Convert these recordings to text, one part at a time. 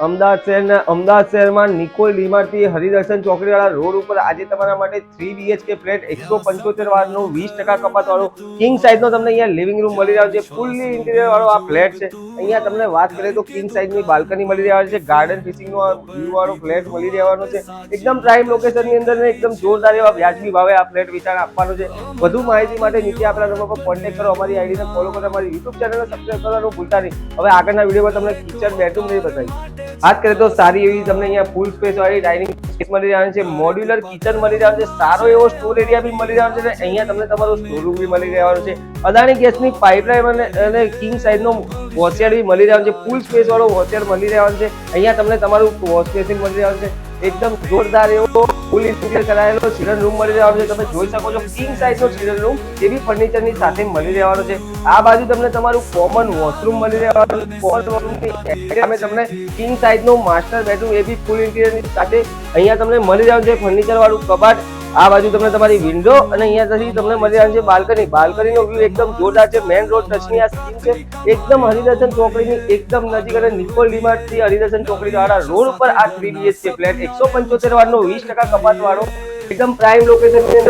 અમદાવાદ શહેરમાં નિકોલ ડીમાર્ટથી હરિદર્શન ચોકડીવાળા રોડ ઉપર આજે તમારા માટે 3 BHK ફ્લેટ 175 વાળનો 20% કપાત વાળો કિંગ સાઇઝનો તમને અહીંયા લિવિંગ રૂમ મળી રહ્યો છે. ફૂલ્લી ઇન્ટિરિયર વાળો આ ફ્લેટ છે. અહીંયા તમને વાત કરીએ તો કિંગ સાઇઝની બાલ્કની મળી રહેવાની છે. ગાર્ડન ફિશિંગનો વ્યૂ વાળો ફ્લેટ મળી રહેવાનો છે. એકદમ પ્રાઇમ લોકેશનની અંદર ને એકદમ જોરદાર એવા વ્યાજબી ભાવે આ ફ્લેટ વેચાણ આપવાનો છે. વધુ માહિતી માટે નીચે આપણા નંબર પર કોન્ટેક્ટ કરો, અમારી આઈડીને ફોલો કરો, અમારી યુટ્યુબ ચેનલને સબસ્ક્રાઇબ કરવાનું ભૂલતા નહીં. હવે આગળના વિડીયોમાં તમને કિચન બેડરૂમ નહીં બતાવીશ. વાત કરીએ તો સારી એવી તમને અહીંયા ફૂલ સ્પેસ વાળી ડાઇનિંગ સ્પેસ મળી રહેવાની છે. મોડ્યુલર કિચન મળી રહેવાનું છે. સારો એવો સ્ટોર એરિયા બી મળી રહેવાનો છે. અહીંયા તમને તમારો સ્ટોર રૂમ બી મળી રહેવાનો છે. અદાણી ગેસની પાઇપલાઇન અને કિંગ સાઇઝનો વોશિયર બી મળી રહેવાનો છે. ફૂલ સ્પેસ વાળો વોશિયર મળી રહેવાનો છે. અહીંયા તમને તમારું વોશ બેસિન મળી રહેવાનું છે. એકદમ જોરદાર એવો ફૂલ ઇન્ટિરિયર કરાયેલો ચિલ્ડ્રન રૂમ મળી રહેવાનો છે. તમે જોઈ શકો છો કિંગ સાઇઝનો ચિલ્ડ્રન રૂમ એ બી ફર્નિચરની સાથે મળી રહેવાનો છે. આ બાજુ તમને તમારું કોમન વોશરૂમ મળી રહેવાનું છે. કોમન વોશરૂમની અમે તમને કિંગ સાઇઝનો માસ્ટર બેડરૂમ એ બી ફૂલ ઇન્ટિરિયરની સાથે અહીંયા તમને મળી રહેવાનું છે. ફર્નિચર વાળું કબાટ, આ બાજુ તમને તમારી વિન્ડો અને અહીંયાથી તમને મળી રહેવાનું છે બાલ્કની. બાલ્કનીનો વ્યૂ એકદમ જોરદાર છે. મેઇન રોડ ટચની આ સ્કીમ છે. એકદમ હરિદર્શન ચોકડીની એકદમ નજીક અને નિકોલ ડીમાર્ટથી હરિદર્શન ચોકડી વાળા રોડ ઉપર આ 3 BHK ફ્લેટ 175 વાળનો 20% કપાત વાળો એકદમ પ્રાઇમ લોકેશનની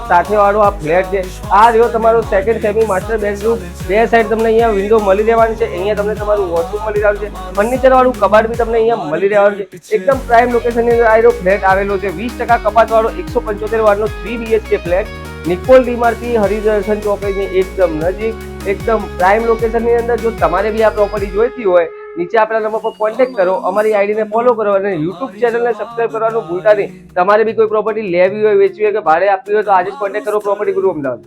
સાથે વાળો આ ફ્લેટ છે. આ રહ્યો તમારો સેકન્ડ સેમી માસ્ટર બેડરૂમ. બે સાઈડ તમને અહીંયા વિન્ડો મળી રહેવાની છે. અહીંયા તમને તમારું વોશરૂમ મળી રહેવાનું છે. ફર્નિચર વાળું કબાટ બી તમને અહીંયા મળી રહેવાનું છે. એકદમ પ્રાઇમ લોકેશનની અંદર આ ફ્લેટ આવેલો છે. 20% કપાત વાળો 175 વાળનો 3 BHK ફ્લેટ નિકોલ ડીમાર્ટથી હરિદર્શન ચોકડીની એકદમ નજીક, એકદમ પ્રાઇમ લોકેશનની અંદર. જો તમારે બી આ પ્રોપર્ટી જોઈતી હોય નીચે આપણા નંબર પર કોન્ટેક્ટ કરો, અમારી આઈડીને ફોલો કરો અને યુટ્યુબ ચેનલને સબસ્ક્રાઇબ કરવાનું ભૂલતા નહીં. તમારે બી કોઈ પ્રોપર્ટી લેવી હોય, વેચવી હોય કે ભાડે આપવી હોય તો આજે જ કોન્ટેક્ટ કરો પ્રોપર્ટી ગુરુ અમદાવાદ.